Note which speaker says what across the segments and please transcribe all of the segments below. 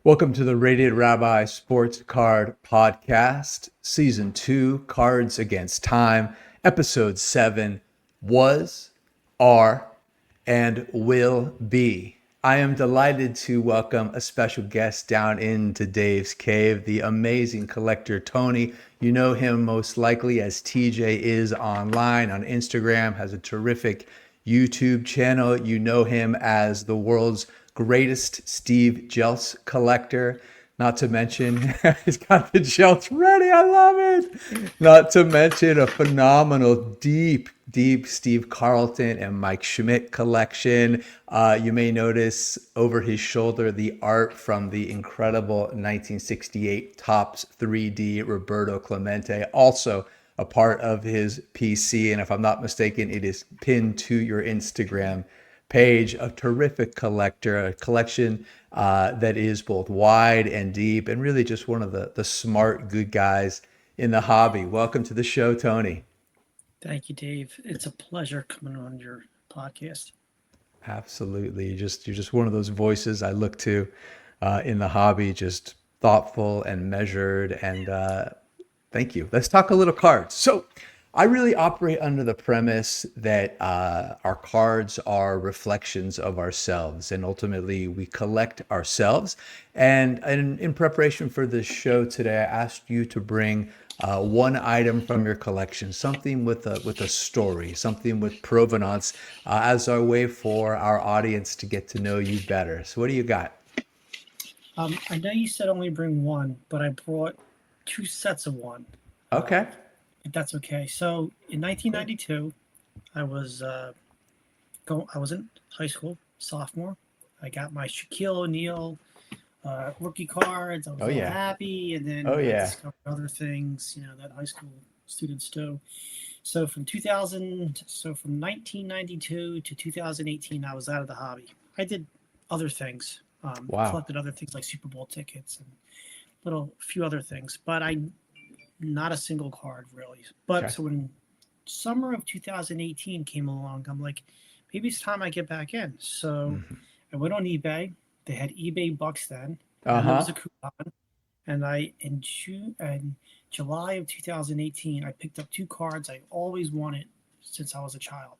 Speaker 1: Welcome to the Radiant Rabbi Sports Card Podcast, Season 2, Cards Against Time, Episode 7, Was, Are, and Will Be. I am delighted to welcome a special guest down into Dave's Cave, the amazing collector Tony. You know him most likely as TJ is online on Instagram, has a terrific YouTube channel. You know him as the world's greatest Steve Jeltz collector. Not to mention, he's got the Jeltz ready. I love it. Not to mention a phenomenal, deep Steve Carlton and Mike Schmidt collection. You may notice over his shoulder the art from the incredible 1968 Topps 3D Roberto Clemente, also a part of his PC. And if I'm not mistaken, it is pinned to your Instagram page. A terrific collector, a collection that is both wide and deep, and really just one of the smart, good guys in the hobby. Welcome to the show, Tony.
Speaker 2: Thank you, Dave. It's a pleasure coming on your podcast.
Speaker 1: Absolutely. You're just one of those voices I look to in the hobby, just thoughtful and measured. And thank you. Let's talk a little cards. So I really operate under the premise that our cards are reflections of ourselves, and ultimately we collect ourselves. And in preparation for this show today, I asked you to bring one item from your collection, something with a story, something with provenance, as our way for our audience to get to know you better. So, what do you got?
Speaker 2: I know you said only bring one, but I brought two sets of one,
Speaker 1: Okay,
Speaker 2: if that's okay. So in
Speaker 1: of course.
Speaker 2: 1992, I was I was in high school, sophomore. I got my Shaquille O'Neal rookie cards. I was
Speaker 1: Oh
Speaker 2: all
Speaker 1: yeah,
Speaker 2: happy, and
Speaker 1: oh
Speaker 2: then I
Speaker 1: yeah.
Speaker 2: discovered other things, that high school students do. So from 1992 to 2018, I was out of the hobby. I did other things,
Speaker 1: Wow.
Speaker 2: collected other things like Super Bowl tickets and little few other things, but I not a single card really. But
Speaker 1: Okay.
Speaker 2: so when summer of 2018 came along, I'm like, maybe it's time I get back in. So
Speaker 1: Mhm.
Speaker 2: I went on eBay. They had eBay Bucks then,
Speaker 1: Uh
Speaker 2: and there was
Speaker 1: huh.
Speaker 2: a coupon. And I in June and July of 2018, I picked up two cards I always wanted since I was a child.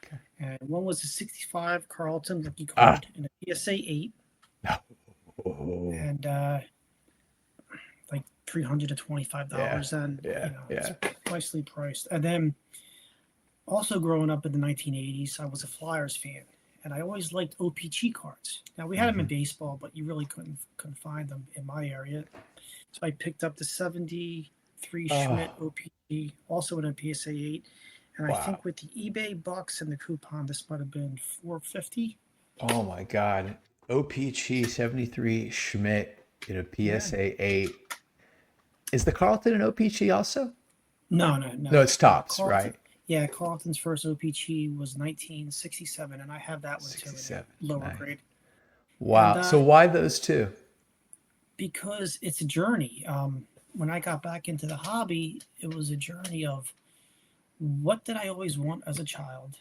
Speaker 1: Okay.
Speaker 2: And one was a 65 Carlton rookie
Speaker 1: Ah.
Speaker 2: card and a PSA 8,
Speaker 1: Oh.
Speaker 2: and like
Speaker 1: Yeah.
Speaker 2: $325. And
Speaker 1: Yeah.
Speaker 2: it's
Speaker 1: Yeah.
Speaker 2: nicely priced. And then also growing up in the 1980s, I was a Flyers fan, and I always liked OPG cards. Now we had them in
Speaker 1: Hmm.
Speaker 2: baseball, but you really couldn't find them in my area. So I picked up the 73
Speaker 1: Oh.
Speaker 2: Schmidt OPG, also in a PSA 8. And I
Speaker 1: Wow.
Speaker 2: think with the eBay bucks and the coupon, this might have been 450.
Speaker 1: Oh my God. OPG 73 Schmidt in a
Speaker 2: Yeah.
Speaker 1: PSA 8. Is the Carlton an OPG also?
Speaker 2: No, no,
Speaker 1: No,
Speaker 2: no.
Speaker 1: it's tops,
Speaker 2: Carlton.
Speaker 1: right?
Speaker 2: Yeah, Carlton's first OPG was 1967, and I have that one too in the
Speaker 1: 67.
Speaker 2: lower
Speaker 1: Nice.
Speaker 2: grade. And
Speaker 1: Wow. So why those two?
Speaker 2: because it's a journey. When I got back into the hobby, it was a journey of what did I always want as a child.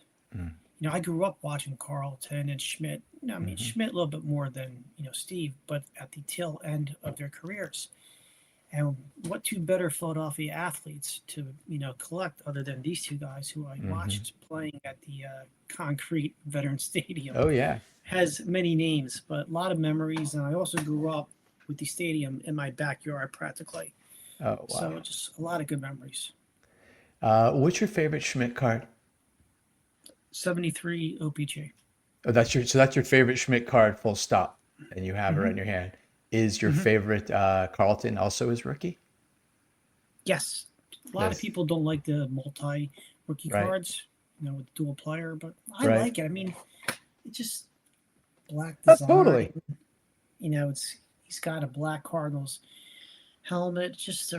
Speaker 2: I grew up watching Carlton and Schmidt. I mean,
Speaker 1: Mm-hmm.
Speaker 2: Schmidt a little bit more than Steve, but at the tail end of their careers. And what two better Philadelphia athletes to collect other than these two guys who I
Speaker 1: Mm-hmm.
Speaker 2: watched playing at the concrete Veteran Stadium?
Speaker 1: Oh yeah.
Speaker 2: Has many names, but a lot of memories. And I also grew up with the stadium in my backyard practically.
Speaker 1: Oh wow.
Speaker 2: So just a lot of good memories.
Speaker 1: What's your favorite Schmidt card?
Speaker 2: 73 OPG.
Speaker 1: Oh, that's your favorite Schmidt card, full stop, and you have it right
Speaker 2: Hmm.
Speaker 1: in your hand. Is your
Speaker 2: Hmm.
Speaker 1: favorite Carlton also his rookie?
Speaker 2: Yes, a lot of
Speaker 1: Yes.
Speaker 2: people don't like the multi rookie
Speaker 1: Right.
Speaker 2: cards, with dual player, but I
Speaker 1: Right.
Speaker 2: like it. I mean, it just black
Speaker 1: Totally.
Speaker 2: design. It's he's got a black Cardinals helmet. Just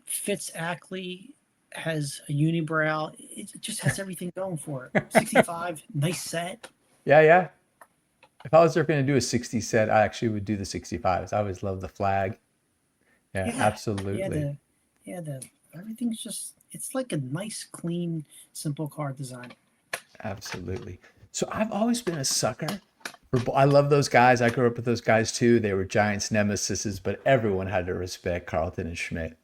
Speaker 2: fits Ackley. Has a unibrow. It just has everything going for it. 65, nice set.
Speaker 1: Yeah, yeah. If I was ever going to do a 60 set, I actually would do the 65s. I always love the flag. Yeah,
Speaker 2: Yeah, yeah.
Speaker 1: absolutely.
Speaker 2: The everything's just. It's like a nice, clean, simple card design.
Speaker 1: Absolutely. So I've always been a sucker I love those guys. I grew up with those guys too. They were Giants nemesises, but everyone had to respect Carlton and Schmidt.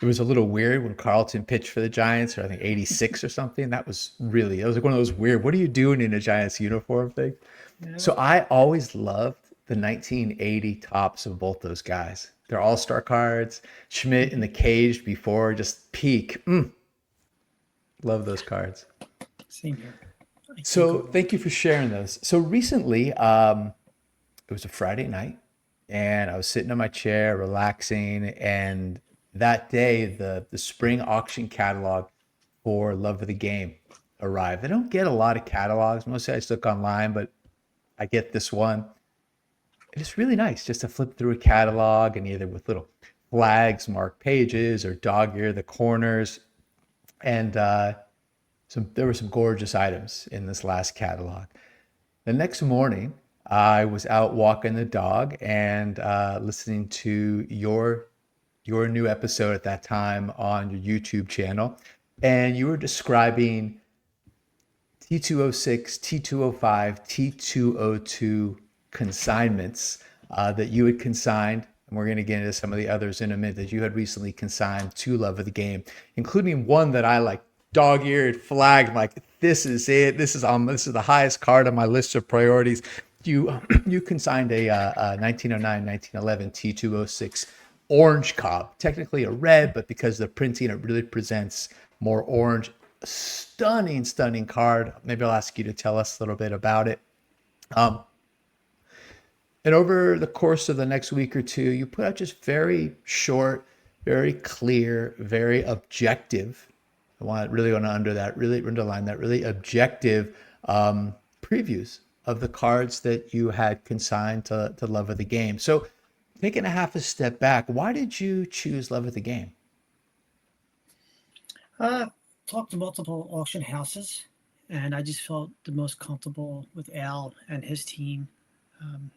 Speaker 1: It was a little weird when Carlton pitched for the Giants, or I think '86 or something. It was like one of those weird, what are you doing in a Giants uniform thing?
Speaker 2: Yeah.
Speaker 1: So I always loved the 1980 tops of both those guys. They're all-star cards. Schmidt in the cage before, just peak. Love those cards.
Speaker 2: Same here. I can't go
Speaker 1: So
Speaker 2: wrong.
Speaker 1: thank you for sharing those. So recently, it was a Friday night, and I was sitting in my chair relaxing. And that day, the spring auction catalog for Love of the Game arrived. I don't get a lot of catalogs. Mostly I just look online, but I get this one. It's really nice just to flip through a catalog and either with little flags, marked pages, or dog ear the corners. And there were some gorgeous items in this last catalog. The next morning, I was out walking the dog and listening to your new episode at that time on your YouTube channel, and you were describing T206, T205, T202 consignments that you had consigned. And we're going to get into some of the others in a minute that you had recently consigned to Love of the Game, including one that I like dog-eared, flagged, like this is it. This is the highest card on my list of priorities. You consigned a 1909, 1911 T206 orange cob, technically a red, but because of the printing, it really presents more orange. Stunning, stunning card. Maybe I'll ask you to tell us a little bit about it. Um, and over the course of the next week or two, you put out just very short, very clear, very objective. Really want to really underline that, really objective previews of the cards that you had consigned to Love of the Game. So, taking a half a step back, why did you choose Love of the Game?
Speaker 2: Uh, Talked to multiple auction houses, and I just felt the most comfortable with Al and his team. Um,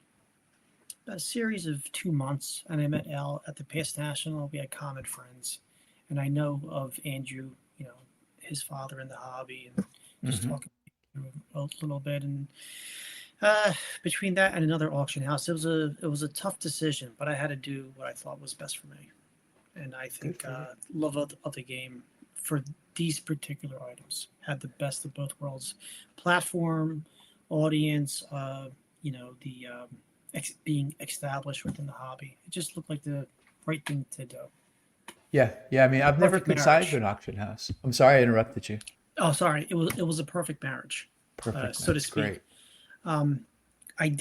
Speaker 2: a series of 2 months, and I met Al at the Past National. We had common friends, and I know of Andrew, his father in the hobby, and just
Speaker 1: Mm-hmm.
Speaker 2: talking a little bit. And uh, between that and another auction house, it was a tough decision, but I had to do what I thought was best for me. And I
Speaker 1: Good
Speaker 2: think
Speaker 1: for you.
Speaker 2: love of the game for these particular items had the best of both worlds: platform, audience, the being established within the hobby. It just looked like the right thing to do.
Speaker 1: Yeah, yeah. I mean, I've never
Speaker 2: Perfect
Speaker 1: consigned to
Speaker 2: marriage.
Speaker 1: an auction house. I'm sorry I interrupted you.
Speaker 2: Oh, sorry, it was a perfect marriage,
Speaker 1: Perfect
Speaker 2: so to
Speaker 1: match.
Speaker 2: speak.
Speaker 1: Great.
Speaker 2: Um, I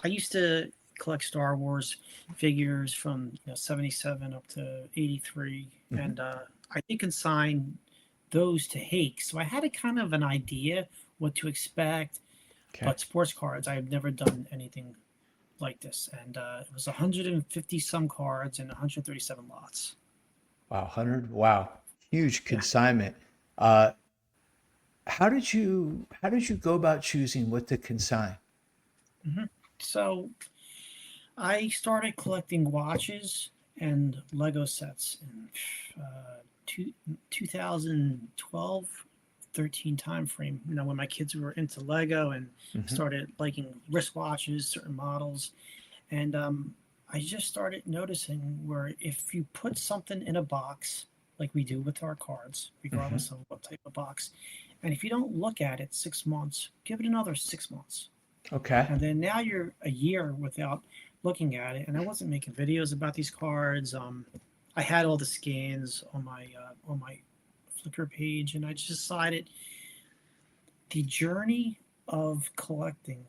Speaker 2: used to collect Star Wars figures from 77 up to 83,
Speaker 1: Hmm.
Speaker 2: and I did consign those to Hake, so I had a kind of an idea what to expect.
Speaker 1: Okay.
Speaker 2: But sports cards, I have never done anything like this, and it was 150 some cards and 137 lots.
Speaker 1: Wow, 100. Wow, huge
Speaker 2: Yeah.
Speaker 1: consignment. Uh, how did you go about choosing what to consign?
Speaker 2: So I started collecting watches and Lego sets in two, 2012, 13 time frame. When my kids were into Lego and
Speaker 1: Hmm.
Speaker 2: started liking wristwatches, certain models, and I just started noticing where if you put something in a box, like we do with our cards,
Speaker 1: Hmm.
Speaker 2: regardless of what type of box, and if you don't look at it 6 months, give it another 6 months,
Speaker 1: Okay.
Speaker 2: and then now you're a year without looking at it. And I wasn't making videos about these cards. I had all the scans on my Flickr page, and I just decided the journey of collecting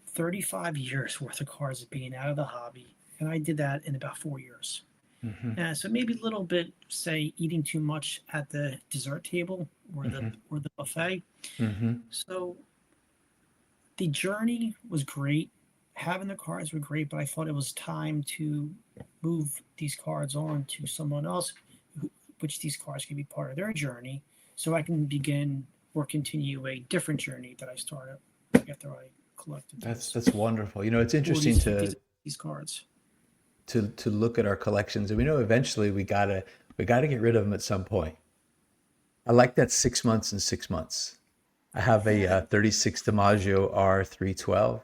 Speaker 2: 35 years worth of cards being out of the hobby, and I did that in about 4 years.
Speaker 1: Hmm.
Speaker 2: So maybe a little bit, say, eating too much at the dessert table
Speaker 1: Hmm.
Speaker 2: or the buffet.
Speaker 1: Hmm.
Speaker 2: So the journey was great. Having the cards were great, but I thought it was time to move these cards on to someone else, which these cards can be part of their journey, so I can begin or continue a different journey that I started after I collected these
Speaker 1: That's wonderful. It's
Speaker 2: 40s,
Speaker 1: interesting
Speaker 2: 50s, these cards.
Speaker 1: to look at our collections, and we know eventually we gotta get rid of them at some point. I like that 6 months and 6 months. I have a
Speaker 2: Yeah,
Speaker 1: 36 DiMaggio R312.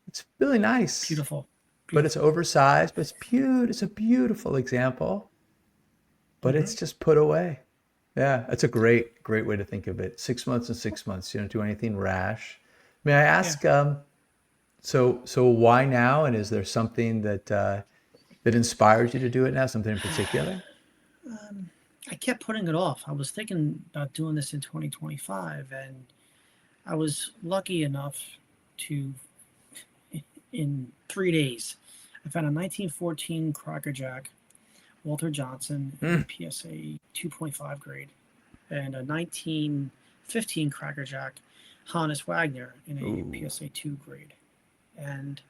Speaker 1: It's really nice,
Speaker 2: Beautiful,
Speaker 1: but it's
Speaker 2: beautiful.
Speaker 1: oversized, but it's beautiful. It's a beautiful example, but
Speaker 2: Hmm.
Speaker 1: it's just put away. Yeah, that's a great way to think of it. 6 months and 6 months. You don't do anything rash. May I
Speaker 2: Yeah.
Speaker 1: ask, so why now? And is there something that inspires you to do it now? Something in particular?
Speaker 2: I kept putting it off. I was thinking about doing this in 2025, and I was lucky enough to, in 3 days, I found a 1914 Cracker Jack Walter Johnson in
Speaker 1: Mm.
Speaker 2: a PSA 2.5 grade, and a 1915 Cracker Jack Hannes Wagner in a
Speaker 1: Ooh.
Speaker 2: PSA 2 grade. And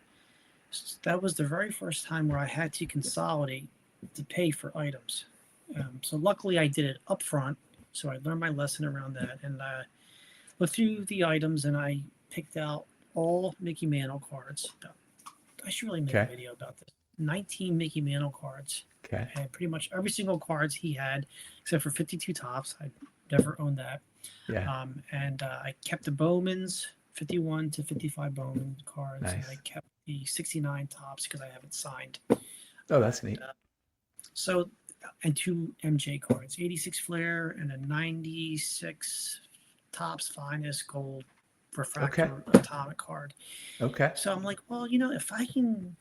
Speaker 2: that was the very first time where I had to consolidate to pay for items. So luckily I did it up front. So I learned my lesson around that, and looked through the items, and I picked out all Mickey Mantle cards. I should really make a
Speaker 1: Okay.
Speaker 2: video about this. 19 Mickey Mantle cards,
Speaker 1: Okay.
Speaker 2: and pretty much every single cards he had, except for 52 tops. I never owned that.
Speaker 1: Yeah.
Speaker 2: And I kept the Bowmans, 51 to 55 Bowman cards, and I
Speaker 1: Nice.
Speaker 2: kept the 69 tops because I haven't signed.
Speaker 1: Oh, that's
Speaker 2: And
Speaker 1: neat.
Speaker 2: so, and two MJ cards, 86 Flair and a 96 tops finest gold
Speaker 1: Okay.
Speaker 2: refractor atomic card.
Speaker 1: Okay.
Speaker 2: So I'm like, well, if I can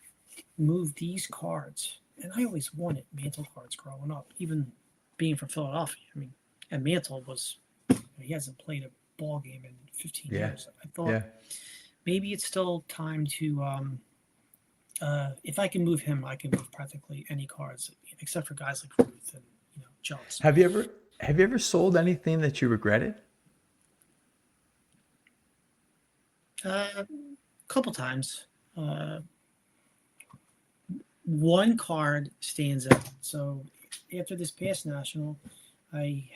Speaker 2: move these cards, and I always wanted Mantle cards growing up, even being from Philadelphia. I mean, and Mantle was, he hasn't played a ball game in 15
Speaker 1: Yeah.
Speaker 2: years. I thought
Speaker 1: Yeah.
Speaker 2: maybe it's still time to, if I can move him, I can move practically any cards, except for guys like Ruth and jumps.
Speaker 1: Have you ever have you ever sold anything that you regretted?
Speaker 2: A couple times. Uh, One card stands out. So after this past national, I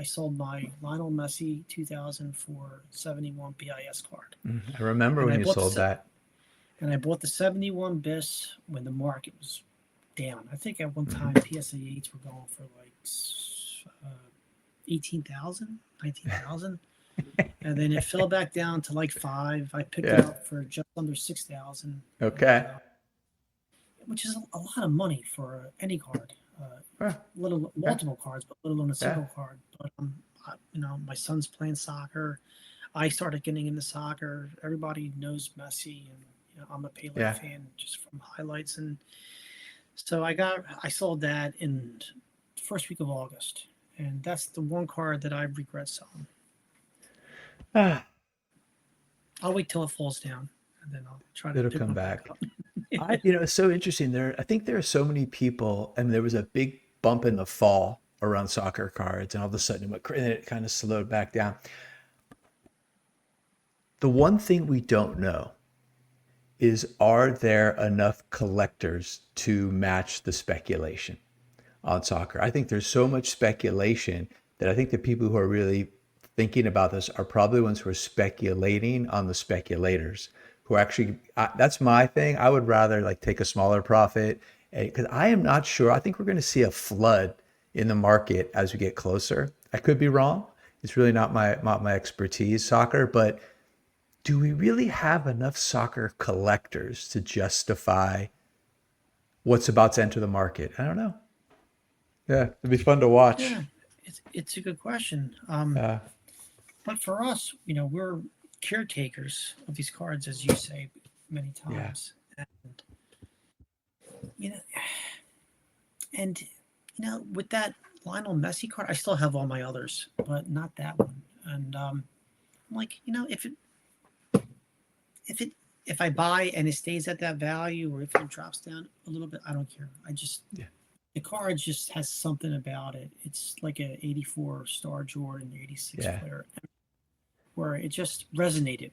Speaker 2: sold my Lionel Messi 2004 71 BIS card,
Speaker 1: I remember
Speaker 2: and
Speaker 1: when
Speaker 2: I
Speaker 1: you
Speaker 2: bought
Speaker 1: sold
Speaker 2: the
Speaker 1: that.
Speaker 2: and I bought the 71 BIS when the market was down. I think at one
Speaker 1: Hmm.
Speaker 2: time PSA 8s were going for like 18,000, 19,000, and then it fell back down to like five. I picked it
Speaker 1: Yeah.
Speaker 2: up for just under 6,000, and
Speaker 1: Okay.
Speaker 2: which is a lot of money for any card.
Speaker 1: Yeah.
Speaker 2: Little
Speaker 1: Okay.
Speaker 2: multiple cards, but let alone a
Speaker 1: Yeah.
Speaker 2: single card. But my son's playing soccer. I started getting into soccer. Everybody knows Messi, and I'm a Pele
Speaker 1: Yeah.
Speaker 2: fan just from highlights. And so I sold that in the first week of August, and that's the one card that I regret selling.
Speaker 1: Ah,
Speaker 2: I'll wait till it falls down, and then I'll try to
Speaker 1: it'll
Speaker 2: pick
Speaker 1: come
Speaker 2: one back
Speaker 1: back.
Speaker 2: up.
Speaker 1: It's so interesting. I think there are so many people, and there was a big bump in the fall around soccer cards, and all of a sudden and then it kind of slowed back down. The one thing we don't know is, are there enough collectors to match the speculation on soccer? I think there's so much speculation that I think the people who are really thinking about this are probably ones who are speculating on the speculators who are actually, that's my thing. I would rather like take a smaller profit because I am not sure. I think we're going to see a flood in the market as we get closer. I could be wrong. It's really not my expertise, soccer, but do we really have enough soccer collectors to justify what's about to enter the market? I don't know. Yeah, it'd be fun to watch.
Speaker 2: Yeah, it's a good question.
Speaker 1: Uh,
Speaker 2: But for us, we're caretakers of these cards, as you say many
Speaker 1: yeah,
Speaker 2: times, and you know, and with that Lionel Messi card, I still have all my others, but not that one. And I'm like, if it if I buy and it stays at that value, or if it drops down a little bit, I don't care. I just
Speaker 1: yeah,
Speaker 2: the card just has something about it. It's like a '84 Star Jordan, '86
Speaker 1: yeah.
Speaker 2: Flair, where it just resonated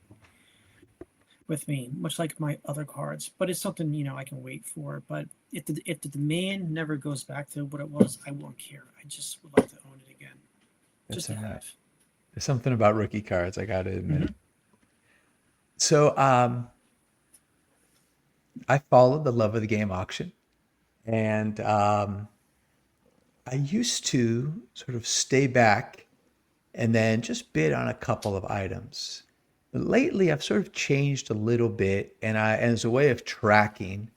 Speaker 2: with me, much like my other cards. But it's something I can wait for. But if the demand never goes back to what it was, I won't care. I just would like to own it again, just
Speaker 1: That's
Speaker 2: to
Speaker 1: all right.
Speaker 2: have.
Speaker 1: There's something about rookie cards, I got to admit.
Speaker 2: Hmm.
Speaker 1: So, I followed the Love of the Game auction, and I used to sort of stay back and then just bid on a couple of items. lately I've sort of changed a little bit, and as a way of tracking,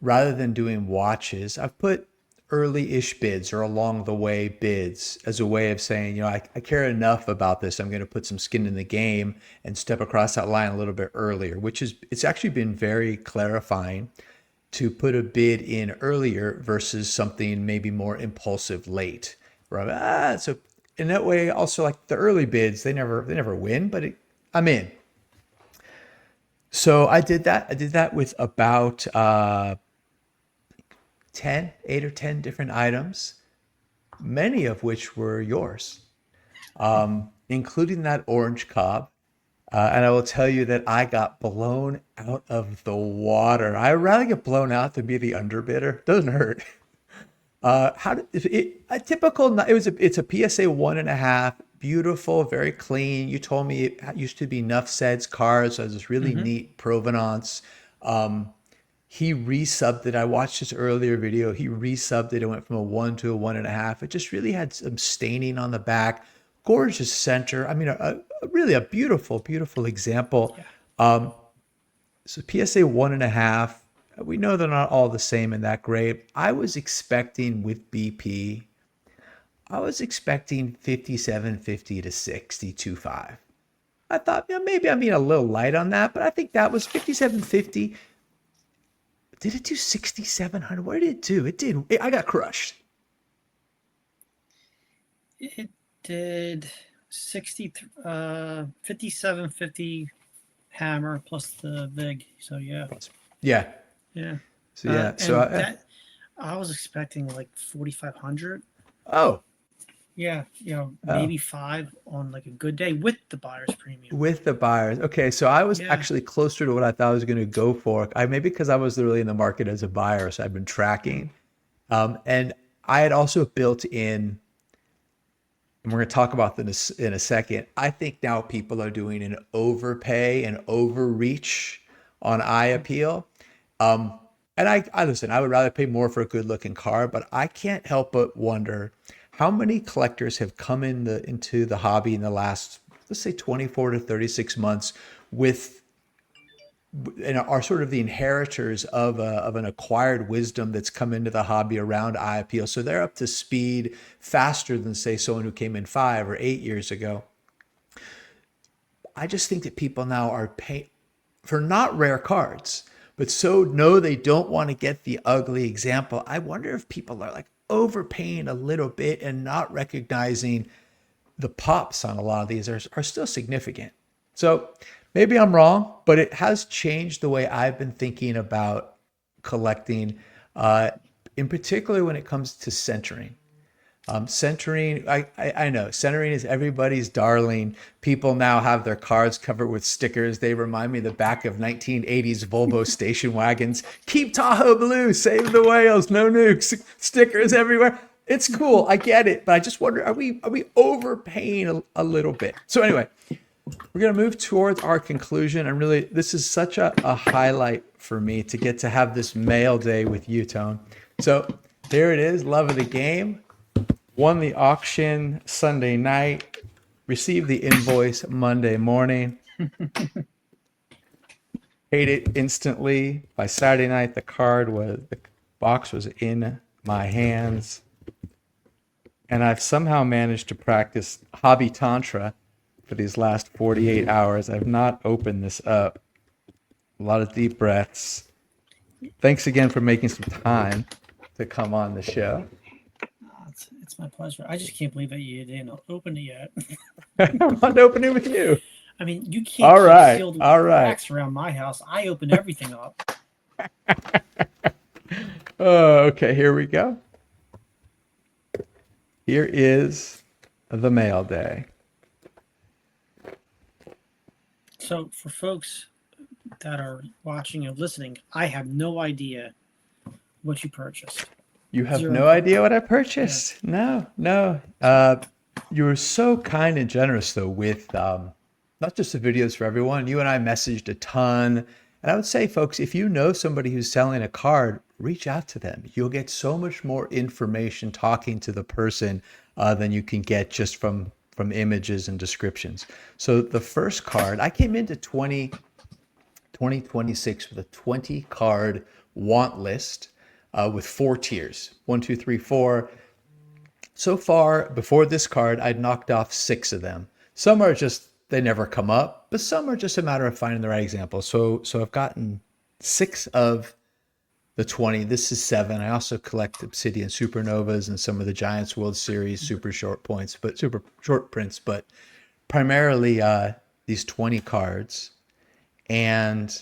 Speaker 1: rather than doing watches, I've put early-ish bids or along the way bids as a way of saying, I care enough about this. I'm going to put some skin in the game and step across that line a little bit earlier, it's actually been very clarifying to put a bid in earlier versus something maybe more impulsive late. Where so in that way, also like the early bids, they never win, but I'm in. So I did that. I did that with about 8 or 10 different items, many of which were yours, including that orange cob. And I will tell you that I got blown out of the water. I'd rather get blown out than be the underbidder. Doesn't hurt. How did it, a typical? It's a PSA 1.5, beautiful, very clean. You told me it used to be Nuff Said's cars, so it has this really
Speaker 2: Mm-hmm.
Speaker 1: neat provenance. He resubbed it. I watched his earlier video. He resubbed it. It went from a 1 to a 1.5. It just really had some staining on the back. Gorgeous center. I mean, really a beautiful, beautiful example.
Speaker 2: Yeah.
Speaker 1: So PSA 1.5. We know they're not all the same and that great. I was expecting with BP, I was expecting 5750 to 62.5. I thought, maybe I'm being a little light on that, but I think that was 5750. Did it do 6,700? What did it do? It did. I got crushed.
Speaker 2: It did 5750 hammer plus the VIG. So yeah.
Speaker 1: Yeah.
Speaker 2: Yeah.
Speaker 1: So yeah. So
Speaker 2: And that I was expecting like 4,500.
Speaker 1: oh,
Speaker 2: Yeah, maybe five on like a good day with the buyer's premium.
Speaker 1: with the buyers. Okay, so I was
Speaker 2: Yeah.
Speaker 1: actually closer to what I thought I was going to go for. Maybe because I was really in the market as a buyer, so I've been tracking. And I had also built in, and we're going to talk about this in a second. I think now people are doing an overpay and overreach on eye appeal. And I listen, I would rather pay more for a good looking car, but I can't help but wonder how many collectors have come into the hobby in the last, let's say 24 to 36 months with, and are sort of the inheritors of an acquired wisdom that's come into the hobby around eye appeal. So they're up to speed faster than, say, someone who came in 5 or 8 years ago. I just think that people now are paying for not rare cards, but so no, they don't want to get the ugly example. I wonder if people are like overpaying a little bit and not recognizing the pops on a lot of these are still significant. So maybe I'm wrong, but it has changed the way I've been thinking about collecting, in particular when it comes to centering. Centering, I know centering is everybody's darling. People now have their cars covered with stickers. They remind me of the back of 1980s Volvo station wagons. Keep Tahoe blue, save the whales, no nukes, stickers everywhere. It's cool, I get it, but I just wonder, are we overpaying a little bit? So anyway, we're gonna move towards our conclusion. And really, this is such a highlight for me to get to have this mail day with you, Tone. So there it is, love of the game. Won the auction Sunday night, received the invoice Monday morning, paid it instantly. By Saturday night, the box was in my hands. And I've somehow managed to practice hobby tantra for these last 48 hours. I've not opened this up. A lot of deep breaths. Thanks again for making some time to come on the show.
Speaker 2: It's my pleasure. I just can't believe that you didn't open it yet.
Speaker 1: I want to open it with you.
Speaker 2: I mean, you can't
Speaker 1: All
Speaker 2: keep
Speaker 1: right,
Speaker 2: sealed
Speaker 1: all right.
Speaker 2: wax around my house. I open everything up.
Speaker 1: Oh, okay, here we go. Here is the mail day.
Speaker 2: So for folks that are watching and listening, I have no idea what you purchased.
Speaker 1: You have
Speaker 2: Zero.
Speaker 1: no idea what I purchased? No. You were so kind and generous, though, with not just the videos for everyone. You and I messaged a ton. And I would say, folks, if you know somebody who's selling a card, reach out to them. You'll get so much more information talking to the person than you can get just from from images and descriptions. So the first card, I came into 2026 with a 20 card want list with 4 tiers: one, two, three, four. So far, before this card, I'd knocked off 6 of them. Some are just, they never come up, but some are just a matter of finding the right example. So I've gotten 6 of the 20. This is 7. I also collect Obsidian Supernovas and some of the Giants World Series super short points, but super short prints, but primarily these 20 cards. And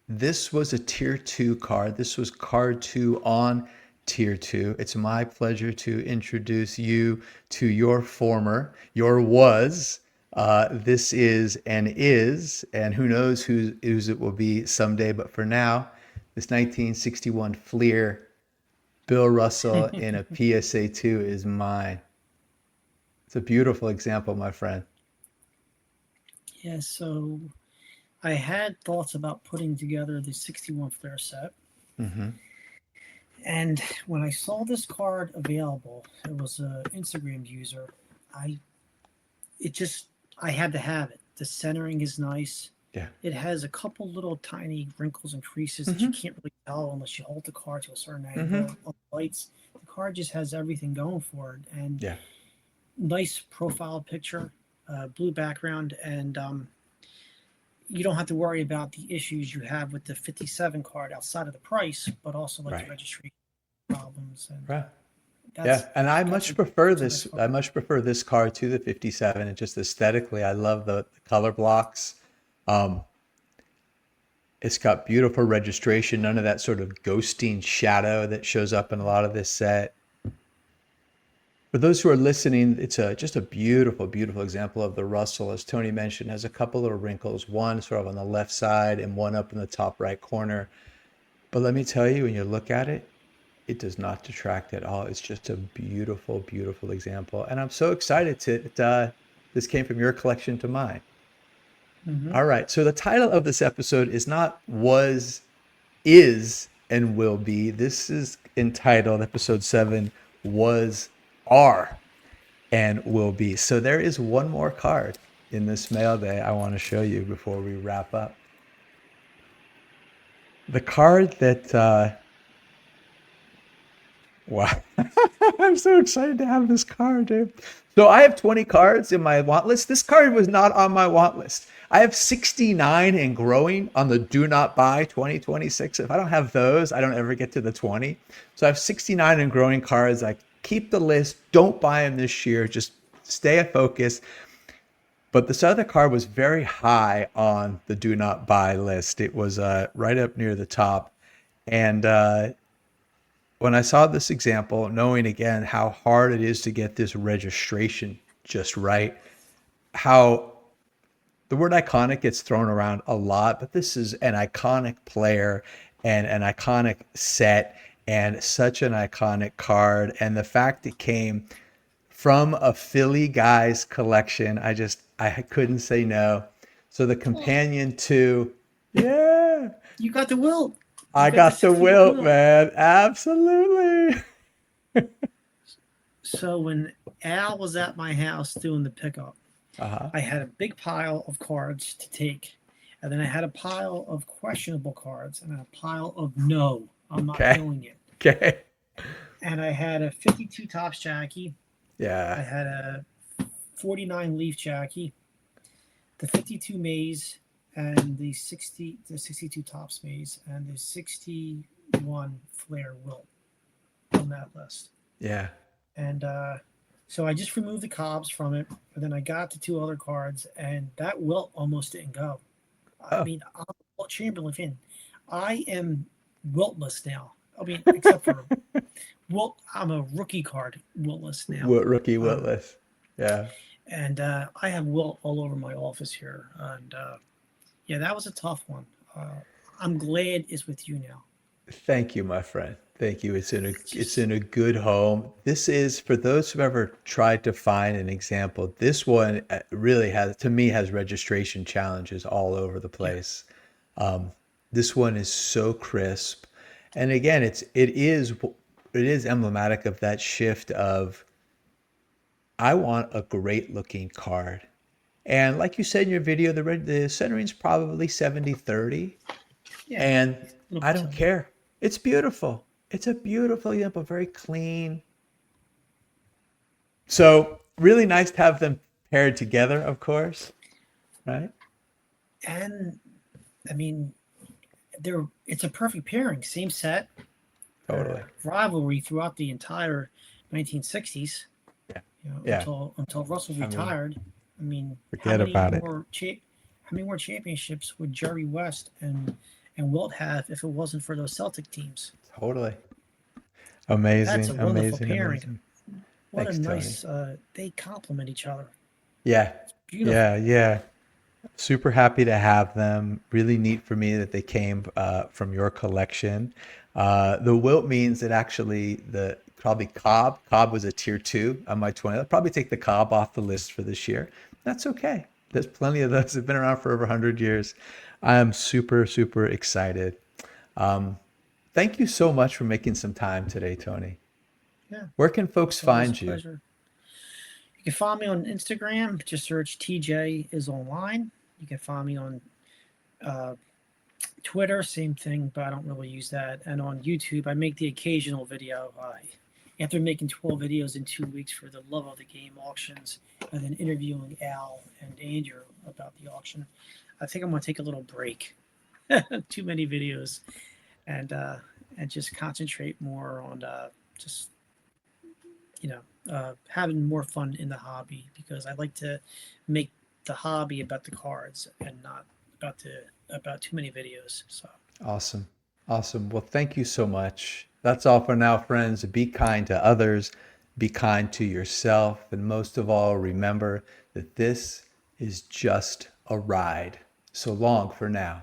Speaker 1: this was a tier 2 card. This was card 2 on tier 2. It's my pleasure to introduce you to your was. This is, and who knows whose it will be someday. But for now, this 1961 Fleer Bill Russell in a PSA 2 is mine. It's a beautiful example, my friend.
Speaker 2: Yeah, so I had thoughts about putting together the 61 Flair set.
Speaker 1: Mm-hmm.
Speaker 2: And when I saw this card available, it was an Instagram user. I had to have it. The centering is nice.
Speaker 1: Yeah.
Speaker 2: It has a couple little tiny wrinkles and creases that you can't really tell unless you hold the card to a certain angle on the lights. The card just has everything going for it, and
Speaker 1: Yeah.
Speaker 2: nice profile picture, blue background, and you don't have to worry about the issues you have with the 57 card outside of the price, but also like the registration problems. And
Speaker 1: right. Yeah, and I much prefer this. I much prefer this card to the 57. And just aesthetically, I love the color blocks. It's got beautiful registration. None of that sort of ghosting shadow that shows up in a lot of this set. For those who are listening, it's just a beautiful, beautiful example of the Russell. As Tony mentioned, has a couple little wrinkles, one sort of on the left side and one up in the top right corner. But let me tell you, when you look at it, it does not detract at all. It's just a beautiful, beautiful example. And I'm so excited this came from your collection to mine.
Speaker 2: Mm-hmm.
Speaker 1: All right. So the title of this episode is not was, is, and will be. This is entitled episode 7, was, are, and will be. So there is one more card in this mail day I want to show you before we wrap up. The card that, wow. I'm so excited to have this card, dude. So I have 20 cards in my want list. This card was not on my want list. I have 69 and growing on the do not buy 2026. If I don't have those, I don't ever get to the 20. So I have 69 and growing cards. I keep the list. Don't buy them this year. Just stay focused. But this other card was very high on the do not buy list. It was right up near the top. And when I saw this example, knowing again how hard it is to get this registration just right, how the word iconic gets thrown around a lot, but this is an iconic player and an iconic set and such an iconic card. And the fact it came from a Philly guys collection, I couldn't say no. So the companion to, yeah.
Speaker 2: You got the Wilt.
Speaker 1: I got the Wilt, man. Absolutely.
Speaker 2: So when Al was at my house doing the pickup, I had a big pile of cards to take. And then I had a pile of questionable cards and a pile of no, I'm not doing it.
Speaker 1: Okay.
Speaker 2: And I had a 52 Tops Jackie.
Speaker 1: Yeah.
Speaker 2: I had a 49 Leaf Jackie, the 52 Maze, and the 62 Tops Maze, and the 61 Flair Wilt on that list.
Speaker 1: Yeah.
Speaker 2: And so I just removed the Cobbs from it, and then I got the 2 other cards, and that Wilt almost didn't go. I mean, I'm a Wilt Chamberlain fan. I am Wiltless now. I mean, except for Wilt, I'm a rookie card Wiltless now.
Speaker 1: Rookie Wiltless. Yeah.
Speaker 2: And I have Wilt all over my office here. And yeah, that was a tough one. I'm glad it's with you now.
Speaker 1: Thank you, my friend. Thank you. It's in a good home. This is, for those who've ever tried to find an example, this one really has registration challenges all over the place. This one is so crisp. And again, it is emblematic of that shift of I want a great looking card. And like you said in your video, the centering's probably 70-30,
Speaker 2: Yeah, a
Speaker 1: and
Speaker 2: little
Speaker 1: I
Speaker 2: bit
Speaker 1: don't
Speaker 2: tilted.
Speaker 1: care. It's beautiful. It's a beautiful but very clean. So really nice to have them paired together, of course, right?
Speaker 2: And I mean, it's a perfect pairing. Same set,
Speaker 1: Totally.
Speaker 2: rivalry throughout the entire 1960s.
Speaker 1: Yeah. Yeah.
Speaker 2: Until Russell
Speaker 1: I mean,
Speaker 2: retired. I mean,
Speaker 1: forget about it.
Speaker 2: how many more championships would Jerry West and Wilt have if it wasn't for those Celtic teams?
Speaker 1: Totally.
Speaker 2: That's a
Speaker 1: Amazing,
Speaker 2: wonderful
Speaker 1: amazing,
Speaker 2: pairing.
Speaker 1: amazing.
Speaker 2: What a
Speaker 1: Thanks, Tony.
Speaker 2: nice. They complement each other.
Speaker 1: Yeah.
Speaker 2: Beautiful.
Speaker 1: Yeah, yeah. Super happy to have them. Really neat for me that they came from your collection. The wilt means that actually the probably Cobb was a tier two on my 20. I'll probably take the Cobb off the list for this year. That's okay. There's plenty of those. They've been around for over 100 years. I am super, super excited. Um, Thank you so much for making some time today, Tony.
Speaker 2: Yeah,
Speaker 1: Where can folks
Speaker 2: it's always a
Speaker 1: find you?
Speaker 2: pleasure. You can find me on Instagram. Just search TJ is online. You can find me on uh, Twitter, same thing, but I don't really use that. And on YouTube, I make the occasional video. After making 12 videos in 2 weeks for the Love of the Game auctions, and then interviewing Al and Andrew about the auction, I think I'm going to take a little break. Too many videos, and uh, and just concentrate more on just having more fun in the hobby because I like to make the hobby about the cards and not about too many videos. So
Speaker 1: Awesome. Awesome. Well, thank you so much. That's all for now, friends. Be kind to others, be kind to yourself, and most of all, remember that this is just a ride. So long for now.